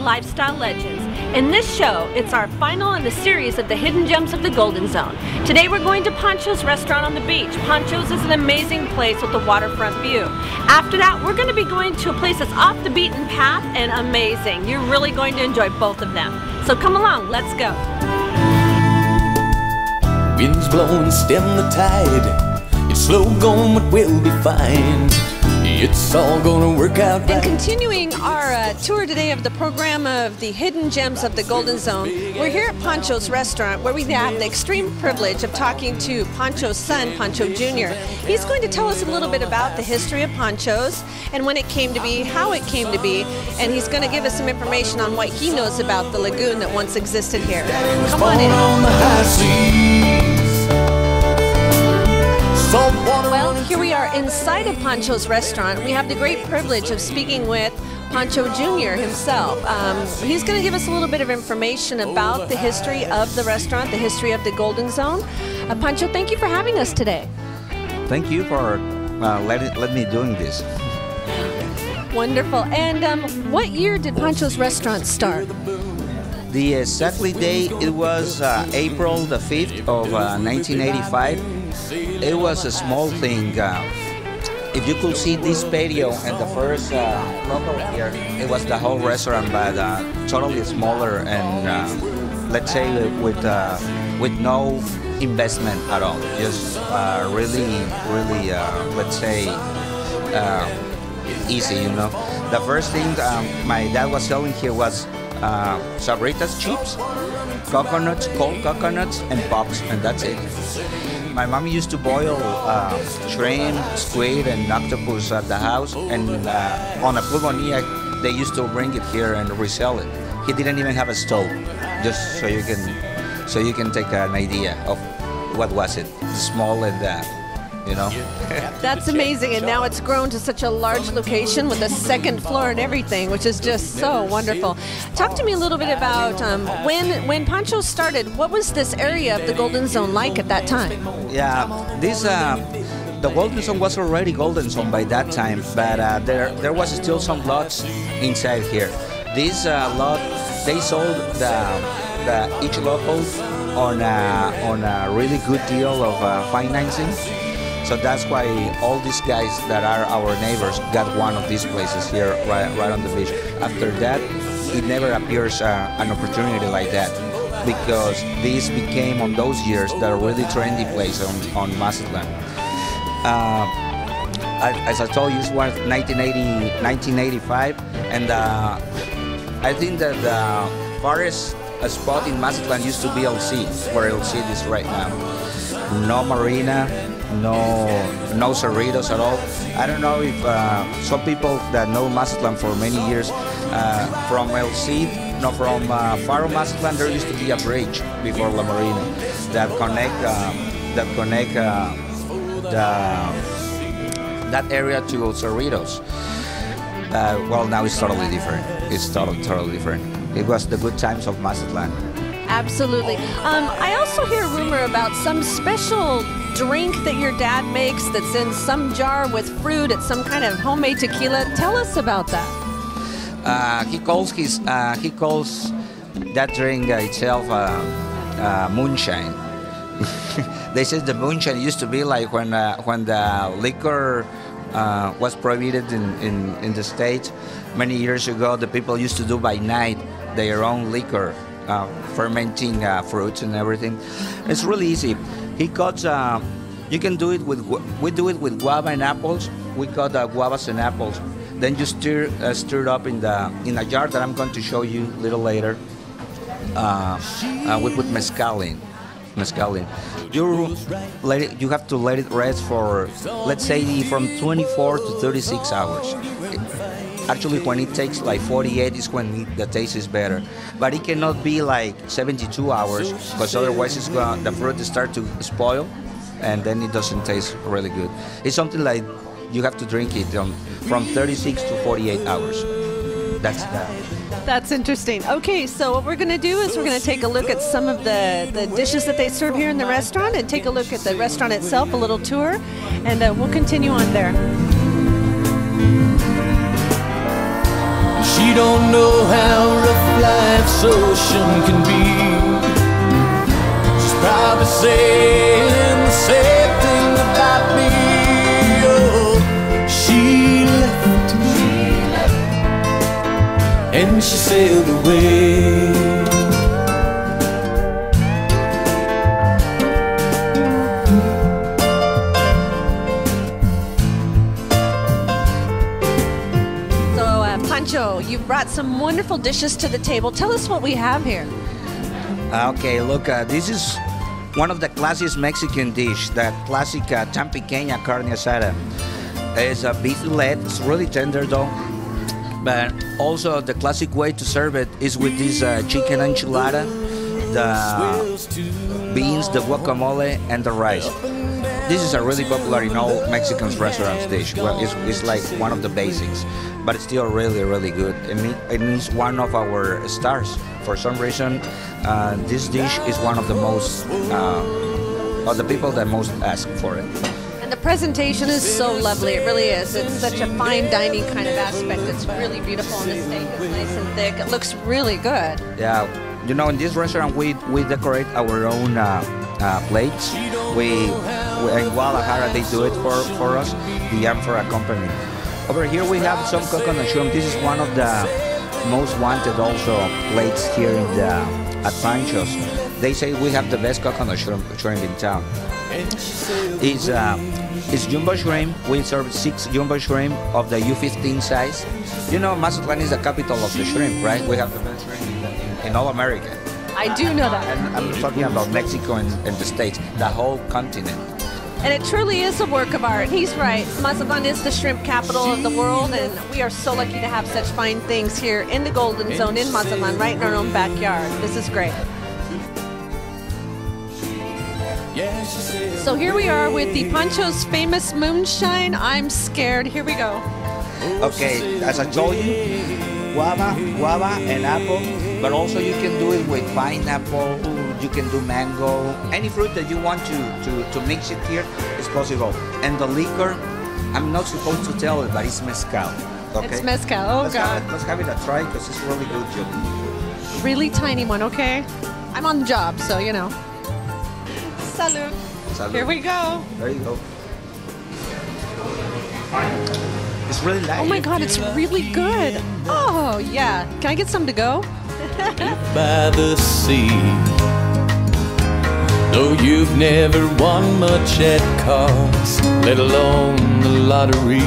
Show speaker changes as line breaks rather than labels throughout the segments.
lifestyle legends. In this show, it's our final in the series of the Hidden Gems of the Golden Zone. Today we're going to Pancho's Restaurant on the beach. Pancho's is an amazing place with a waterfront view. After that, we're going to be going to a place that's off the beaten path and amazing. You're really going to enjoy both of them. So come along, let's go.
Winds blowing, stem the tide. It's slow going, but we'll be fine. It's all gonna work out right.
And continuing our tour today of the program of the Hidden Gems of the Golden Zone, we're here at Pancho's Restaurant, where we have the extreme privilege of talking to Pancho's son, Pancho Jr. He's going to tell us a little bit about the history of Pancho's and when it came to be, how it came to be, and he's going to give us some information on what he knows about the lagoon that once existed here. Come on in. Well, here we are inside of Pancho's Restaurant. We have the great privilege of speaking with Pancho Jr. himself. He's going to give us a little bit of information about the history of the restaurant, the history of the Golden Zone. Pancho, thank you for having us today.
Thank you for letting me doing this.
Wonderful. And what year did Pancho's Restaurant start?
The exactly day, it was April the 5th of 1985. It was a small thing. If you could see this patio and the first logo here, it was the whole restaurant, but totally smaller and let's say with no investment at all. Just really, let's say easy, you know. The first thing my dad was selling here was Sabritas chips, coconuts, cold coconuts, and pops, and that's it. My mom used to boil shrimp, squid, and octopus at the house, and on a pulmonia, they used to bring it here and resell it. He didn't even have a stove, just so you can take an idea of what was it, small and you know.
That's amazing, and now it's grown to such a large location with a second floor and everything, which is just so wonderful. Talk to me a little bit about when Pancho started. What was this area of the Golden Zone like at that time?
Yeah, this the Golden Zone was already Golden Zone by that time, but there was still some lots inside here. This lot, they sold each local on a really good deal of financing. So that's why all these guys that are our neighbors got one of these places here right on the beach. After that, it never appears an opportunity like that, because this became on those years the really trendy place on Mazatlan. As I told you, it was 1985, and I think that the farthest spot in Mazatlan used to be El Cid, where El Cid is right now. No marina, no Cerritos at all. I don't know if some people that know Mazatlan for many years, from El Cid, from Faro Mazatlan, there used to be a bridge before La Marina that connect that area to Cerritos. Well, now it's totally different. It's totally different. It was the good times of Mazatlan.
Absolutely. I also hear a rumor about some special drink that your dad makes that's in some jar with fruit. It's some kind of homemade tequila. Tell us about that.
He calls that drink itself moonshine. They said the moonshine used to be like when the liquor was prohibited in the States many years ago. The people used to do by night their own liquor. Fermenting fruits and everything. It's really easy. He cuts. You can do it with. We do it with guava and apples. We cut guavas and apples. Then you stir it up in a jar that I'm going to show you a little later. We put mezcal in. You have to let it rest for, let's say, from 24 to 36 hours. Actually, when it takes like 48 is when the taste is better. But it cannot be like 72 hours, because otherwise the fruit start to spoil, and then it doesn't taste really good. It's something like you have to drink it from 36 to 48 hours. That's that.
That's interesting. Okay, so what we're going to do is we're going to take a look at some of the dishes that they serve here in the restaurant and take a look at the restaurant itself, a little tour, and we'll continue on there.
She don't know how rough life's ocean can be. She's probably saying the same thing about me. Oh, she left and she sailed away.
Pancho, you brought some wonderful dishes to the table. Tell us what we have here.
Okay, look, this is one of the classic Mexican dish, the classic Tampiqueña carne asada. It's a beef fillet. It's really tender though. But also the classic way to serve it is with this chicken enchilada, the beans, the guacamole, and the rice. This is a really popular in all Mexican restaurants dish. Well, it's like one of the basics, but it's still really, really good. It is one of our stars. For some reason, this dish is one of the most, of the people that most ask for it.
And the presentation is so lovely. It really is. It's such a fine dining kind of aspect. It's really beautiful, and the steak is nice and thick. It looks really good.
Yeah, you know, in this restaurant we decorate our own plates. In Guadalajara they do it for us, the Amphora Company. Over here we have some coconut shrimp. This is one of the most wanted also plates here in at Pancho's. They say we have the best coconut shrimp in town. It's jumbo shrimp. We serve 6 jumbo shrimp of the U15 size. You know, Mazatlan is the capital of the shrimp, right? We have the best shrimp in all America.
I do know that.
And I'm talking about Mexico and the States, the whole continent.
And it truly is a work of art. He's right. Mazatlan is the shrimp capital of the world, and we are so lucky to have such fine things here in the Golden Zone in Mazatlan, right in our own backyard. This is great. So here we are with the Pancho's famous moonshine. I'm scared. Here we go.
Okay, as I told you, guava and apple, but also you can do it with pineapple, you can do mango, any fruit that you want to mix it here is possible. And the liquor, I'm not supposed to tell it, but it's mezcal. Okay?
It's mezcal, oh God.
Let's have it a try because it's really good, Julie.
Really tiny one, okay? I'm on the job, so you know. Salud.
Salud.
Here we go.
There you go. It's really light.
Oh my God, it's really good. Oh yeah. Can I get some to go?
By the sea, though you've never won much at cards, let alone the lottery.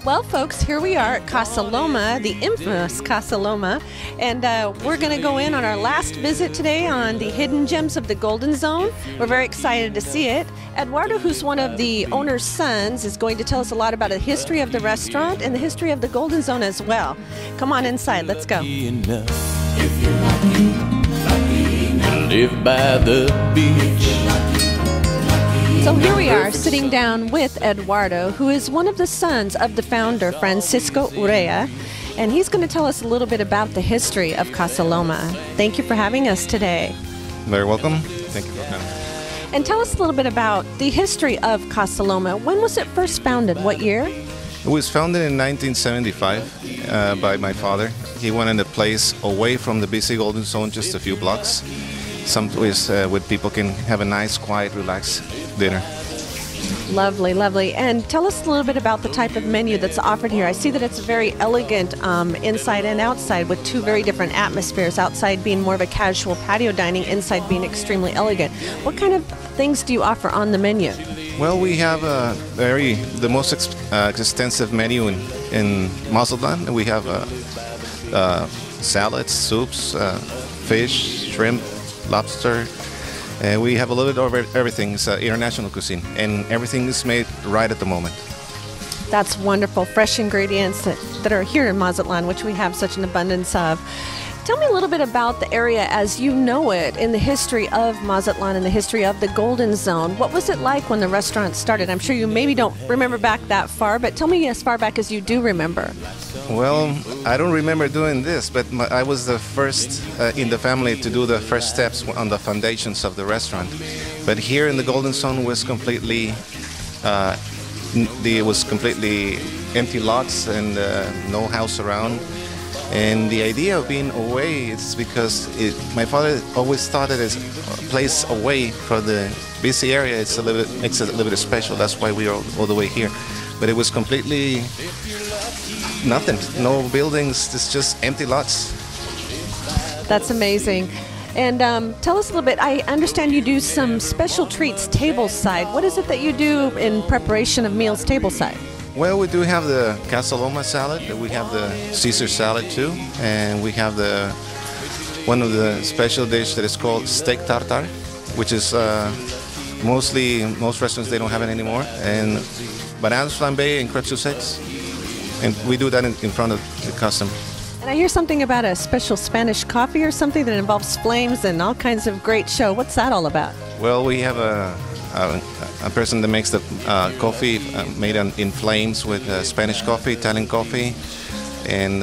Well, folks, here we are at Casa Loma, the infamous Casa Loma, and we're going to go in on our last visit today on the Hidden Gems of the Golden Zone. We're very excited to see it. Eduardo, who's one of the owner's sons, is going to tell us a lot about the history of the restaurant and the history of the Golden Zone as well. Come on inside, let's go.
If you're lucky, live by the beach.
So here we are sitting down with Eduardo, who is one of the sons of the founder, Francisco Urrea, and he's going to tell us a little bit about the history of Casa Loma. Thank you for having us today.
Very welcome. Thank you for coming.
And tell us a little bit about the history of Casa Loma. When was it first founded? What year?
It was founded in 1975 by my father. He wanted a place away from the busy Golden Zone, just a few blocks, someplace where people can have a nice, quiet, relaxed dinner.
Lovely, lovely. And tell us a little bit about the type of menu that's offered here. I see that it's very elegant inside and outside with two very different atmospheres. Outside being more of a casual patio dining, inside being extremely elegant. What kind of things do you offer on the menu?
Well, we have the most extensive menu in Mazatlan. We have salads, soups, fish, shrimp, lobster. We have a little bit of everything. It's international cuisine, and everything is made right at the moment.
That's wonderful. Fresh ingredients that are here in Mazatlan, which we have such an abundance of. Tell me a little bit about the area as you know it in the history of Mazatlan and the history of the Golden Zone. What was it like when the restaurant started? I'm sure you maybe don't remember back that far, but tell me as far back as you do remember.
Well, I don't remember doing this, but I was the first in the family to do the first steps on the foundations of the restaurant. But here in the Golden Zone was completely it was completely empty lots and no house around. And the idea of being away is because my father always thought it as a place away from the busy area. Makes it a little bit special. That's why we are all the way here. But it was completely nothing. No buildings. It's just empty lots.
That's amazing. And tell us a little bit. I understand you do some special treats tableside. What is it that you do in preparation of meals tableside?
Well, we do have the Casaloma salad. We have the Caesar salad too, and we have one of the special dishes that is called steak tartare, which is most restaurants they don't have it anymore, and bananas flambé and crêpes Sussex, and we do that in front of the customer.
And I hear something about a special Spanish coffee or something that involves flames and all kinds of great show. What's that all about?
Well, we have a person that makes the coffee made in flames with Spanish coffee, Italian coffee, and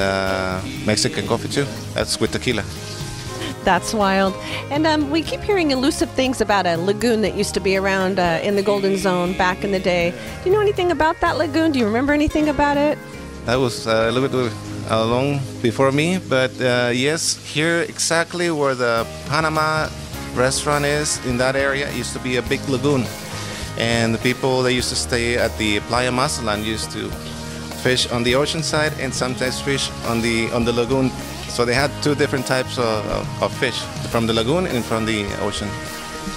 Mexican coffee too. That's with tequila.
That's wild. And we keep hearing elusive things about a lagoon that used to be around in the Golden Zone back in the day. Do you know anything about that lagoon? Do you remember anything about it?
That was a little bit long before me, but yes, here exactly where the Panama restaurant is, in that area, used to be a big lagoon, and the people that used to stay at the Playa Mazatlan used to fish on the ocean side and sometimes fish on the lagoon. So they had two different types of fish, from the lagoon and from the ocean.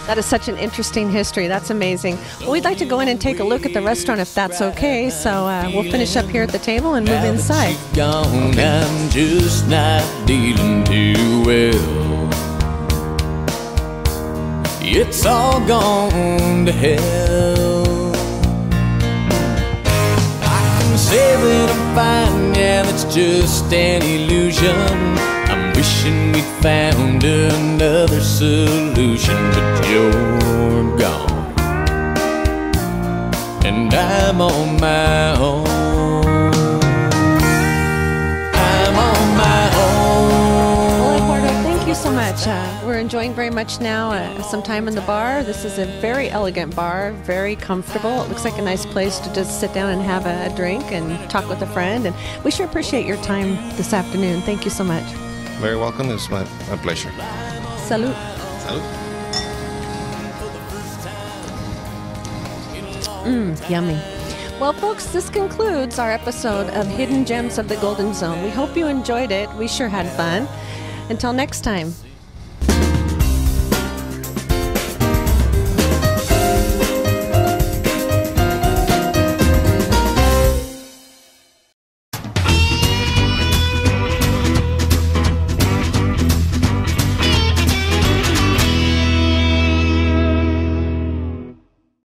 That is such an interesting history. That's amazing. Well, we'd like to go in and take a look at the restaurant if that's okay. So we'll finish up here at the table and move inside.
Gone, I'm just not dealing too well. It's all gone to hell. I can say that I'm fine, yeah, that's just an illusion. I'm wishing we'd found another solution, but you're gone, and I'm on my own. I'm on my own.
Well, Eduardo, thank you so much. We're enjoying very much now some time in the bar. This is a very elegant bar, very comfortable. It looks like a nice place to just sit down and have a drink and talk with a friend. And we sure appreciate your time this afternoon. Thank you so much.
Very welcome. It's my pleasure.
Salud.
Salud.
Yummy. Well, folks, this concludes our episode of Hidden Gems of the Golden Zone. We hope you enjoyed it. We sure had fun. Until next time.